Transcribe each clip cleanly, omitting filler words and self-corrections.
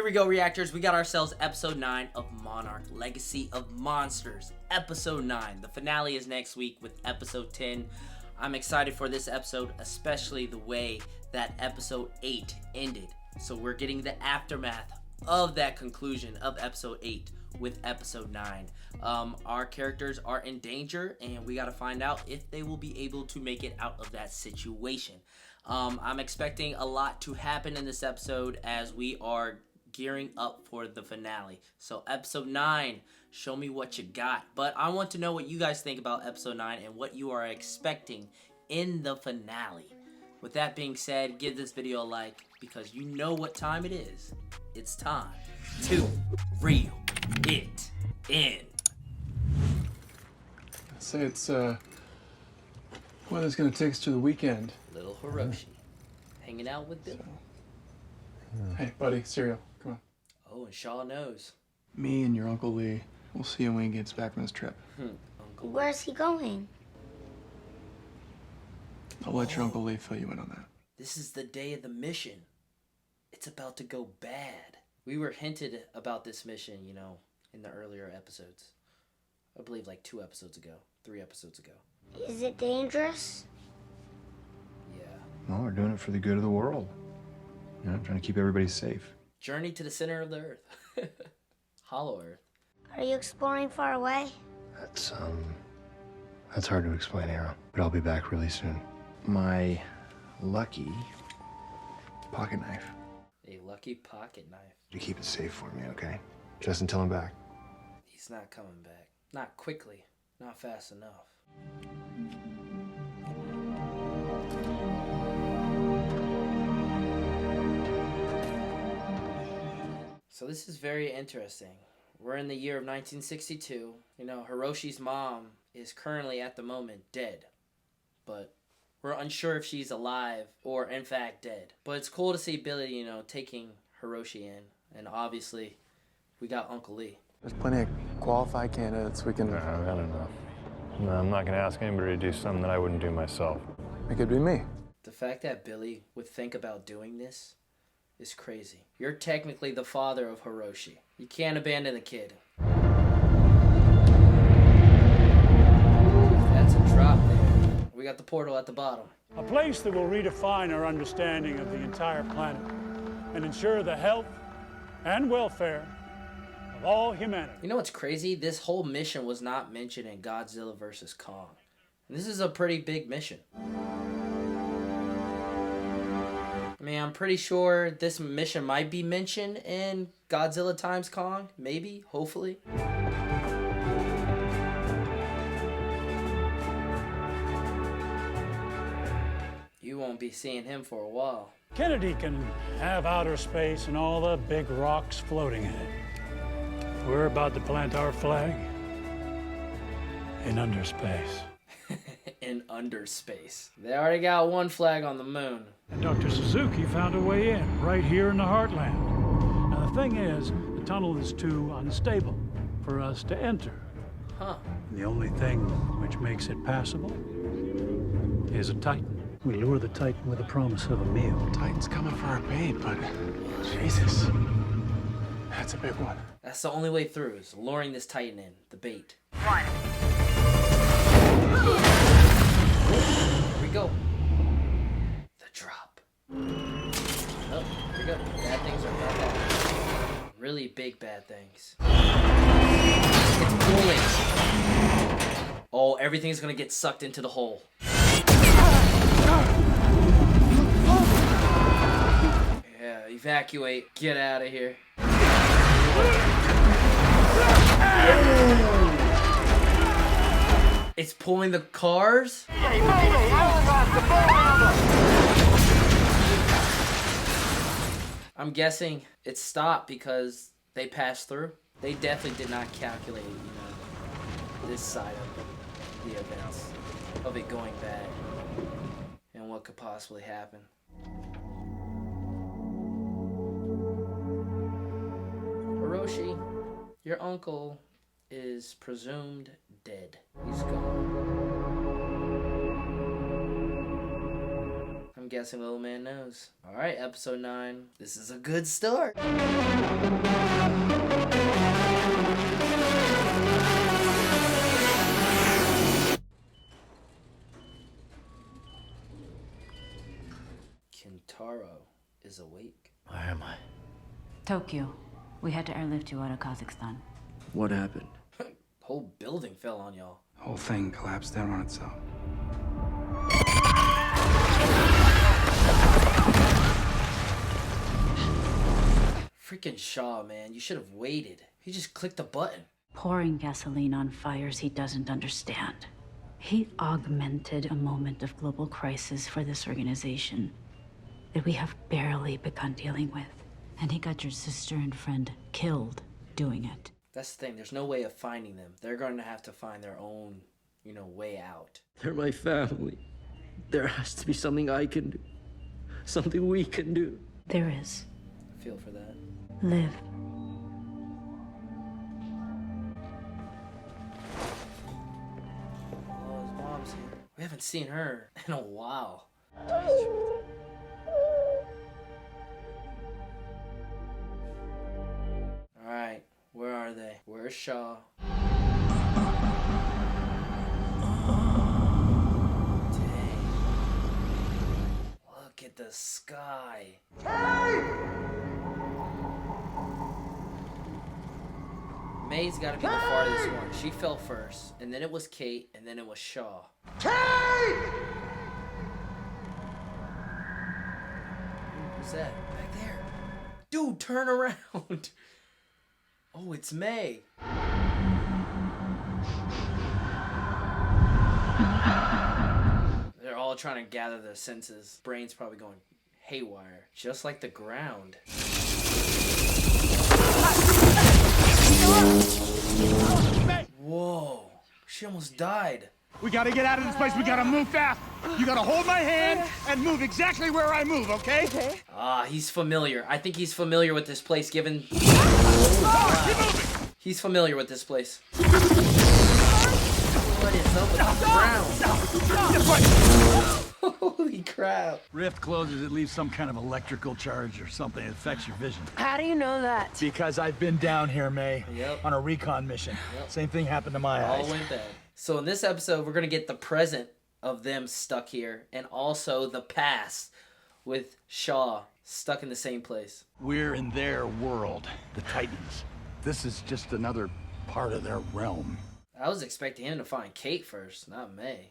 we go, reactors. We got ourselves episode 9 of Monarch, Legacy of Monsters. Episode 9. The finale is next week with episode 10. I'm excited for this episode, especially the way that episode 8 ended. So we're getting the aftermath of that conclusion of episode 8 with episode 9. Our characters are in danger, and we got to find out if they will be able to make it out of that situation. I'm expecting a lot to happen in this episode as we are gearing up for the finale. So episode 9, show me what you got. But I want to know what you guys think about episode 9 and what you are expecting in the finale. With that being said, give this video a like because you know what time it is. It's time to reel it in. I'd say it's weather's gonna take us to the weekend. Little Hiroshi hanging out with Billy. Hey, buddy, cereal. Come on. Oh, and Shaw knows. Me and your Uncle Lee. We'll see you when he gets back from his trip. Uncle Where's he going? I'll let your Uncle Lee fill you in on that. This is the day of the mission. It's about to go bad. We were hinted about this mission, you know, in the earlier episodes. I believe like 2 episodes ago, 3 episodes ago. Is it dangerous? Yeah. No, we're doing it for the good of the world. You know, trying to keep everybody safe. Journey to the center of the earth. Hollow Earth. Are you exploring far away? That's hard to explain, Arrow. But I'll be back really soon. My lucky pocket knife. A lucky pocket knife. You keep it safe for me, okay? Just until I'm back. He's not coming back. Not quickly. Not fast enough. So this is very interesting. We're in the year of 1962. You know, Hiroshi's mom is currently at the moment dead. But we're unsure if she's alive or in fact dead. But it's cool to see Billy, you know, taking Hiroshi in. And obviously, we got Uncle Lee. There's plenty of qualified candidates we can... I don't know. No, I'm not going to ask anybody to do something that I wouldn't do myself. It could be me. The fact that Billy would think about doing this is crazy. You're technically the father of Hiroshi. You can't abandon the kid. That's a drop there. We got the portal at the bottom. A place that will redefine our understanding of the entire planet and ensure the health and welfare of all humanity. You know what's crazy? This whole mission was not mentioned in Godzilla vs. Kong. And this is a pretty big mission. I mean, I'm pretty sure this mission might be mentioned in Godzilla x Kong. Maybe, hopefully. You won't be seeing him for a while. Kennedy can have outer space and all the big rocks floating in it. We're about to plant our flag in underspace. In underspace. They already got one flag on the moon. And Dr. Suzuki found a way in, right here in the heartland. Now the thing is, the tunnel is too unstable for us to enter. Huh. The only thing which makes it passable is a Titan. We lure the Titan with the promise of a meal. Titan's coming for our bait, but... Jesus. That's a big one. That's the only way through, is luring this Titan in, the bait. One. Here we go. The drop. Oh, here we go. Bad things are about that. Really big bad things. It's pulling. Oh, everything's gonna get sucked into the hole. Yeah, evacuate. Get out of here. It's pulling the cars? I'm guessing it stopped because they passed through. They definitely did not calculate, you know, this side of the events of it going bad and what could possibly happen. Hiroshi, your uncle is presumed dead. He's gone. I'm I'm guessing little man knows. Alright, episode 9. This is a good start. Kentaro is awake. Where am I? Tokyo. We had to airlift you out of Kazakhstan. What happened? Whole building fell on y'all. Whole thing collapsed down on itself. Freaking Shaw, man. You should have waited. He just clicked a button. Pouring gasoline on fires he doesn't understand. He augmented a moment of global crisis for this organization that we have barely begun dealing with. And he got your sister and friend killed doing it. That's the thing. There's no way of finding them. They're going to have to find their own, way out. They're my family. There has to be something I can do. Something we can do. There is. I feel for that. Live. Oh, his mom's here. We haven't seen her in a while. Alright, where are they? Where's Shaw? Dang. Look at the sky. May's gotta be the farthest one. She fell first, and then it was Cate, and then it was Shaw. Who's that? Back there. Dude, turn around. Oh, it's May. They're all trying to gather their senses. Brain's probably going haywire. Just like the ground. Whoa. She almost died. We gotta get out of this place. We gotta move fast. You gotta hold my hand and move exactly where I move, okay? Ah, he's familiar. I think he's familiar with this place, given... He's familiar with this place. What is up with the ground? Holy crap. Rift closes, it leaves some kind of electrical charge or something. It affects your vision. How do you know that? Because I've been down here, May, Yep. on a recon mission. Yep. Same thing happened to my All eyes. went bad. So in this episode, we're going to get the present of them stuck here, and also the past with Shaw stuck in the same place. We're in their world, the Titans. This is just another part of their realm. I was expecting him to find Cate first, not May.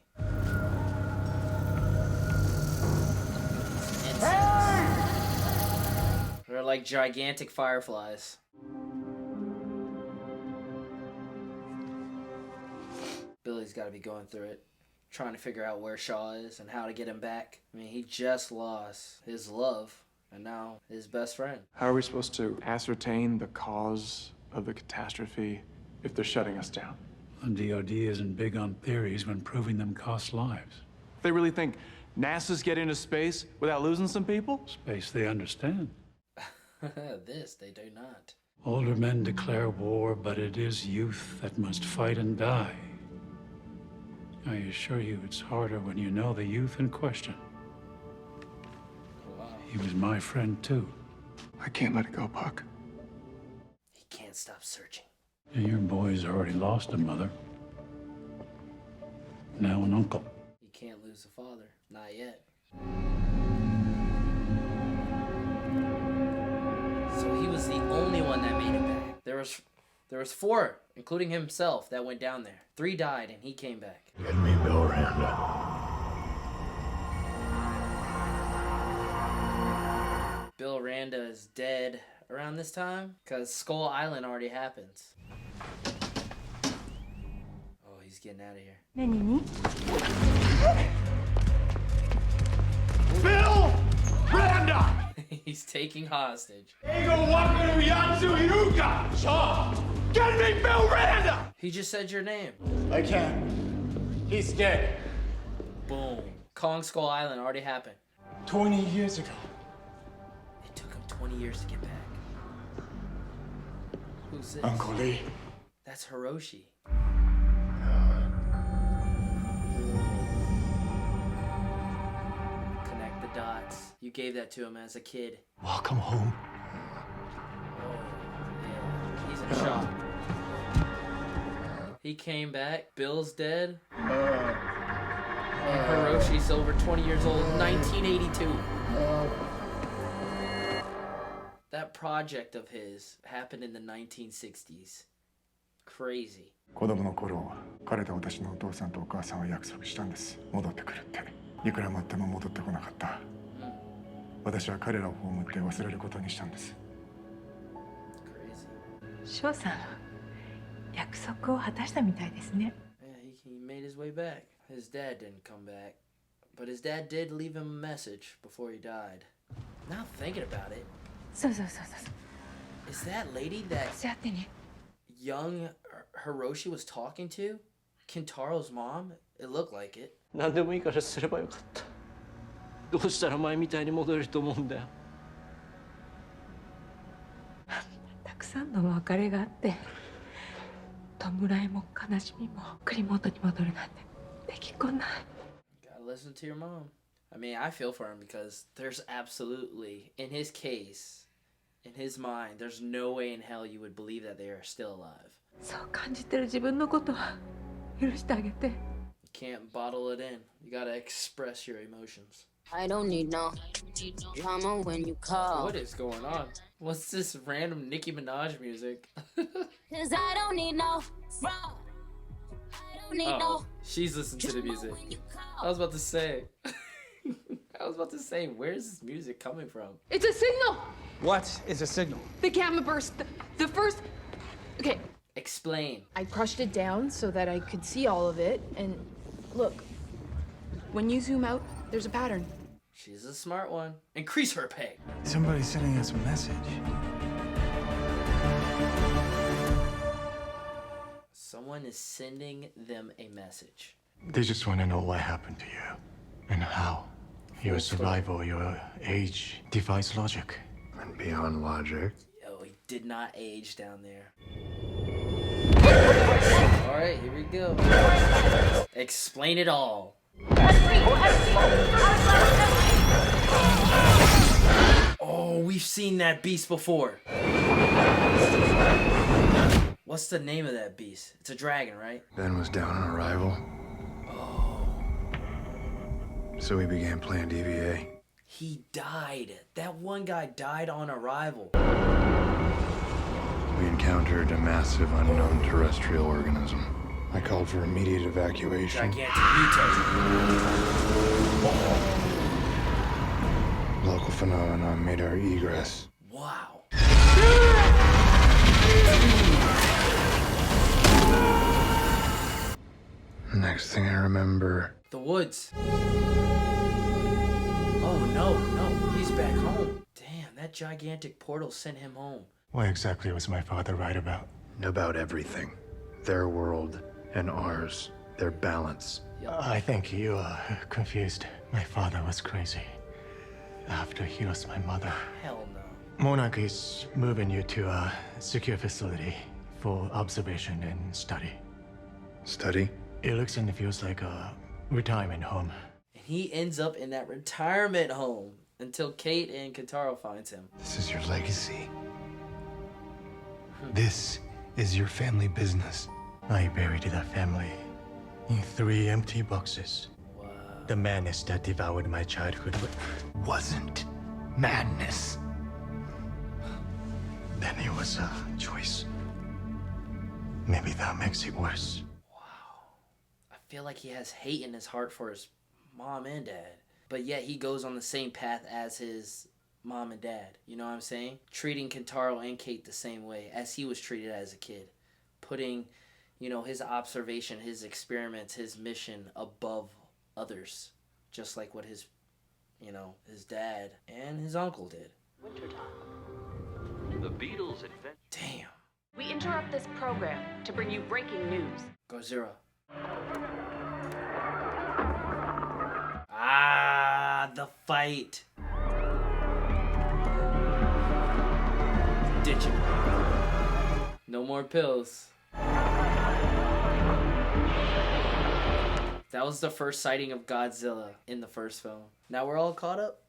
They're like gigantic fireflies. Billy's got to be going through it, trying to figure out where Shaw is and how to get him back. I mean, he just lost his love and now his best friend. How are we supposed to ascertain the cause of the catastrophe if they're shutting us down? The DoD isn't big on theories when proving them costs lives. They really think NASA's getting into space without losing some people? Space they understand. This they do not. Older men declare war, but it is youth that must fight and die. I assure you it's harder when you know the youth in question. Wow. He was my friend too. I can't let it go, Puck. He can't stop searching. And your boy's already lost a mother. Now an uncle. He can't lose a father. Not yet. So he was the only one that made it back. There was 4, including himself, that went down there. 3 died and he came back. Get me Bill Randa. Bill Randa is dead around this time because Skull Island already happens. Oh, he's getting out of here. Bill Randa! He's taking hostage. Get me Bill Randa! He just said your name. I can't. He's dead. Boom. Kong Skull Island already happened. 20 years ago. It took him 20 years to get back. Who's this? Uncle Lee. That's Hiroshi. Connect the dots. You gave that to him as a kid. Welcome home. Yeah, he's in shock. He came back. Bill's dead. And Hiroshi's over 20 years old. 1982. That project of his happened in the 1960s. Crazy. 子供の頃、彼と私のお父さんとお母さんは約束したんです。戻ってくるって。いくら待っても戻ってこなかった。私は彼らを葬って忘れることにしたんです。翔さん、約束を果たしたみたいですね。Yeah, he made his way back. His dad didn't come back. But his dad did leave him a message before he died. Now thinking about it. そうそうそうそう。Is that lady that そうやってね。 young Hiroshi was talking to? Kentaro's mom? It looked like it. 何でもいいからすればよかった。どうしたら前みたいに戻れると思うんだよ。たくさんの別れがあって、弔いも悲しみも栗本に戻るなんてできっこない。Gotta listen to your mom. I mean, I feel for him because there's absolutely, in his case, in his mind, there's no way in hell you would believe that they are still alive. そう感じてる自分のことは許してあげて。You can't bottle it in. You gotta express your emotions. I don't need no drama when you call. What is going on? What's this random Nicki Minaj music? Cause I don't need no fraud. I don't need no. She's listening to the music. I was about to say. Where is this music coming from? It's a signal! What is a signal? The gamma burst. The first. Okay. Explain. I crushed it down so that I could see all of it, and look. When you zoom out, there's a pattern. She's a smart one. Increase her pay. Somebody's sending us a message. Someone is sending them a message. They just want to know what happened to you and how. Your survival, your age defies logic. And beyond logic. Yo, he did not age down there. Alright, here we go. Explain it all. Oh, we've seen that beast before. What's the name of that beast? It's a dragon, right? Ben was down on arrival. So we began playing DVA. He died. That one guy died on arrival. We encountered a massive unknown terrestrial organism. I called for immediate evacuation. Gigantic mutate. Local phenomenon made our egress. Wow. Next thing I remember... The woods. Oh, no, he's back home. Damn, that gigantic portal sent him home. What exactly was my father right about? About everything. Their world and ours. Their balance. I think you are confused. My father was crazy. After he lost my mother. Hell no. Monarch is moving you to a secure facility for observation and study. Study? It looks and feels like a retirement home. And he ends up in that retirement home until Cate and Kentaro finds him. This is your legacy. This is your family business. I buried that family in 3 empty boxes. Wow. The madness that devoured my childhood wasn't madness. Then it was a choice. Maybe that makes it worse. I feel like he has hate in his heart for his mom and dad. But yet he goes on the same path as his mom and dad. You know what I'm saying? Treating Kentaro and Cate the same way as he was treated as a kid. Putting, you know, his observation, his experiments, his mission above others. Just like what his, you know, his dad and his uncle did. The Beatles invent. Damn. We interrupt this program to bring you breaking news. Godzilla. Ah, the fight. Ditch him. No more pills. That was the first sighting of Godzilla in the first film. Now we're all caught up.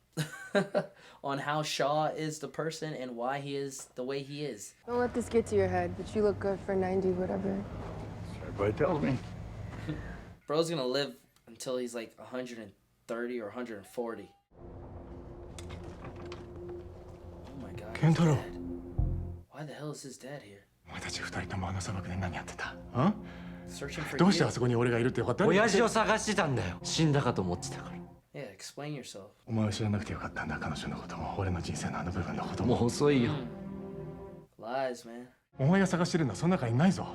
on how Shaw is the person and why he is the way he is. Don't let this get to your head, but you look good for 90, whatever. Everybody tells me. Bro's gonna live until he's like 130 or 140. Oh my god. Kentaro. Why the hell is his dad here? お前たち二人ともあの砂漠で何やってた？ Searching for どうして you? あそこに俺がいるって分かった？親父を探してたんだよ。死んだかと思ってたから。 Yeah, explain yourself. お前は知らなくてよかったんだ、彼女のことも俺の人生のあの部分のことも。もう遅いよ。Lies, man. お前が探してるのはその中にないぞ。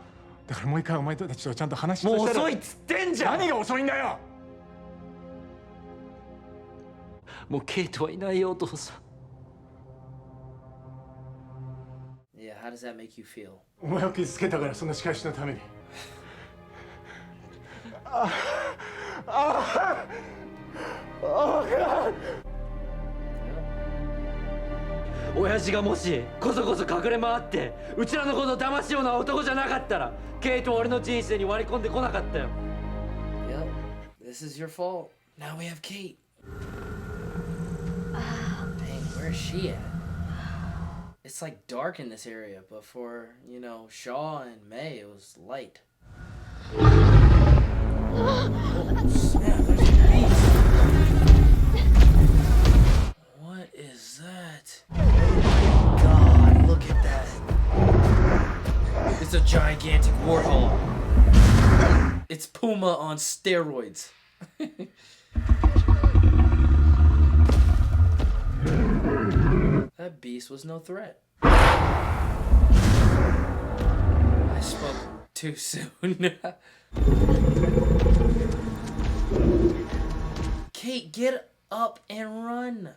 だからもう一回お前たちとちゃんと話して。もう遅いっつってんじゃん。何が遅いんだよ。もうケイトはいないよ、お父さん。Yeah, how does that make you feel? お前を傷つけたからその仕返しのために。親父がもしこそこそ隠れ回ってうちらのことを騙すような男じゃなかったらケイトは俺の人生に割り込んでこなかったよ。 Yep, this is your fault. Now we have Cate. Dang, where is she at? It's like dark in this area, but for, Shaw and May, it was light. Oh, snap, there's a beast. What is that? God, look at that. It's a gigantic warthog. It's Puma on steroids. That beast was no threat. I spoke too soon. Cate, get up and run.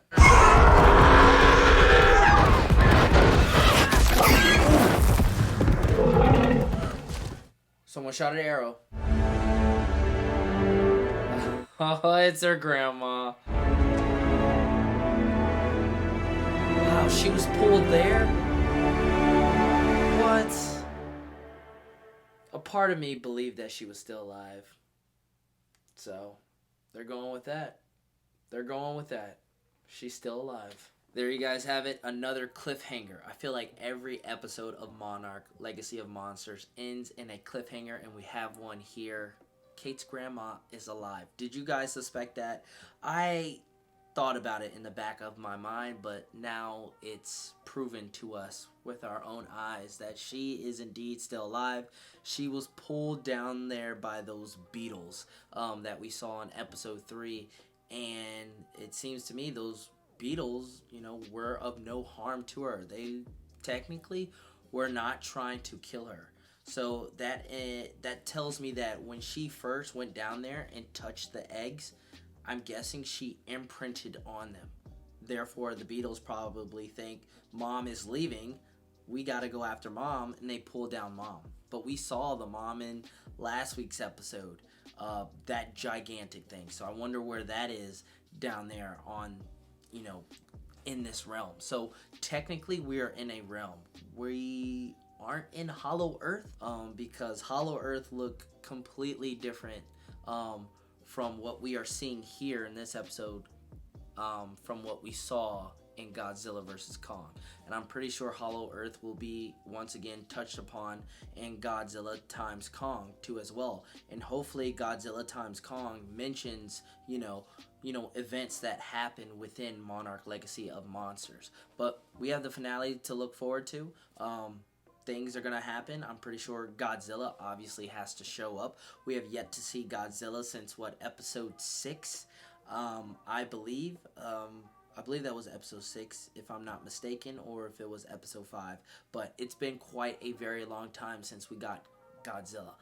Someone shot an arrow. Oh, it's her grandma. Wow, she was pulled there? What? A part of me believed that she was still alive. So, they're going with that. They're going with that. She's still alive. There you guys have it. Another cliffhanger. I feel like every episode of Monarch, Legacy of Monsters, ends in a cliffhanger, and we have one here. Cate's grandma is alive. Did you guys suspect that? I thought about it in the back of my mind, but now it's proven to us with our own eyes that she is indeed still alive. She was pulled down there by those beetles that we saw in episode 3, and it seems to me those beetles, were of no harm to her. They technically were not trying to kill her. So that tells me that when she first went down there and touched the eggs, I'm guessing she imprinted on them. Therefore, the beetles probably think Mom is leaving. We got to go after Mom, and they pull down Mom. But we saw the mom in last week's episode, that gigantic thing. So I wonder where that is down there on, in this realm. So technically, we are in a realm. We aren't in Hollow Earth, because Hollow Earth look completely different from what we are seeing here in this episode, from what we saw in Godzilla vs. Kong. And I'm pretty sure Hollow Earth will be once again touched upon in Godzilla times Kong too as well. And hopefully Godzilla times Kong mentions, events that happen within Monarch Legacy of Monsters. But we have the finale to look forward to. Things are going to happen. I'm pretty sure Godzilla obviously has to show up. We have yet to see Godzilla since, episode 6? I believe that was episode 6, if I'm not mistaken, or if it was episode 5. But it's been quite a very long time since we got Godzilla.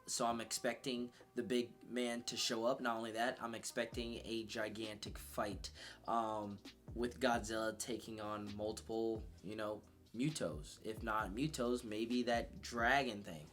So I'm expecting the big man to show up. Not only that, I'm expecting a gigantic fight with Godzilla taking on multiple, Mutos. If not Mutos, maybe that dragon thing.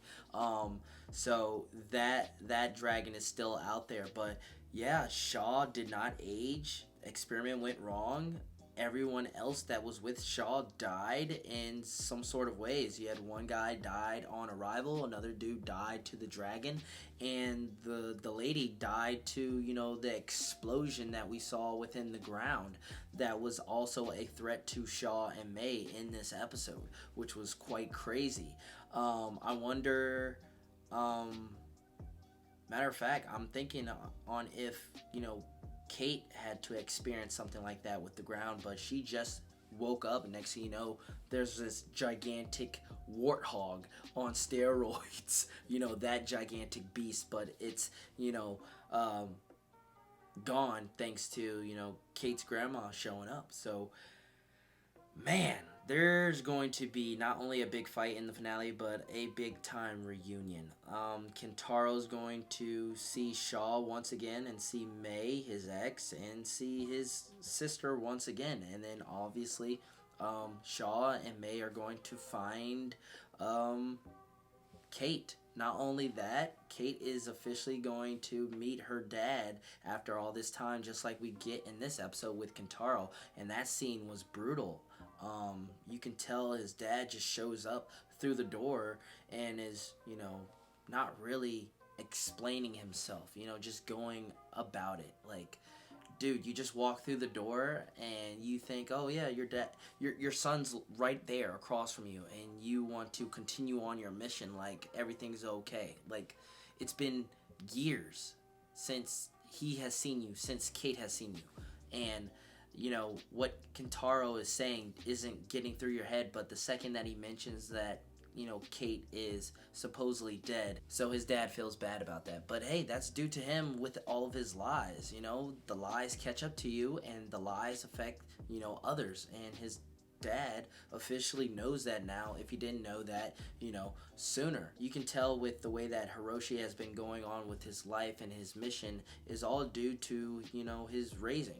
So that dragon is still out there. But yeah, Shaw did not age. Experiment went wrong. everyone else that was with Shaw died in some sort of ways. You had one guy died on arrival, another dude died to the dragon, and the lady died to, you know, the explosion that we saw within the ground that was also a threat to Shaw and May in this episode, which was quite crazy. I wonder, matter of fact, I'm thinking on if, you know, Cate had to experience something like that with the ground, but she just woke up, and next thing you know, there's this gigantic warthog on steroids, you know, that gigantic beast, but it's, you know, gone thanks to, you know, Cate's grandma showing up. So, man, there's going to be not only a big fight in the finale, but a big time reunion. Kentaro's going to see Shaw once again, and see May, his ex, and see his sister once again. And then obviously, Shaw and May are going to find Cate. Not only that, Cate is officially going to meet her dad after all this time, just like we get in this episode with Kentaro. And that scene was brutal. You can tell his dad just shows up through the door and is, you know, not really explaining himself, you know, just going about it. Like, dude, you just walk through the door and you think, oh yeah, your son's right there across from you, and you want to continue on your mission like everything's okay. Like, it's been years since he has seen you, since Cate has seen you, and you know, what Kentaro is saying isn't getting through your head, but the second that he mentions that, you know, Cate is supposedly dead, so his dad feels bad about that. But hey, that's due to him with all of his lies, you know, the lies catch up to you, and the lies affect, you know, others, and his dad officially knows that now, if he didn't know that, you know, sooner. You can tell with the way that Hiroshi has been going on with his life and his mission is all due to, you know, his raising,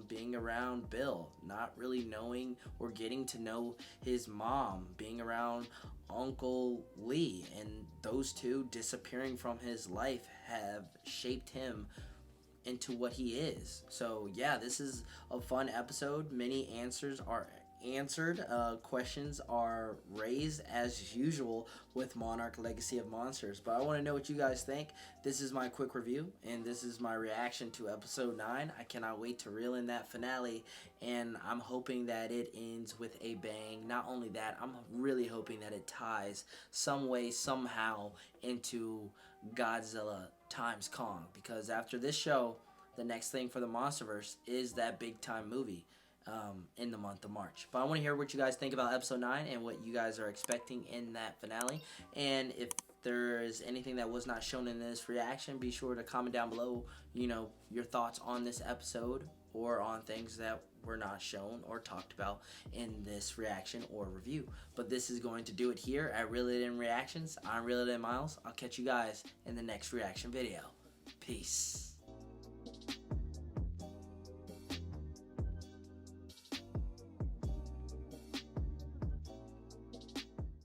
being around Bill, not really knowing or getting to know his mom, being around Uncle Lee, and those two disappearing from his life have shaped him into what he is. So yeah, this is a fun episode. Many answers are answered, questions are raised as usual with Monarch Legacy of Monsters, but I want to know what you guys think. This is my quick review, and this is my reaction to episode 9. I cannot wait to reel in that finale, and I'm hoping that it ends with a bang. Not only that, I'm really hoping that it ties some way, somehow into Godzilla times Kong, because after this show, the next thing for the Monsterverse is that big time movie in the month of March. But I want to hear what you guys think about episode 9 and what you guys are expecting in that finale. And if there is anything that was not shown in this reaction, be sure to comment down below, you know, your thoughts on this episode, or on things that were not shown or talked about in this reaction or review. But this is going to do it here at Reel It In Reactions. I'm Reel It In Miles. I'll catch you guys in the next reaction video. Peace.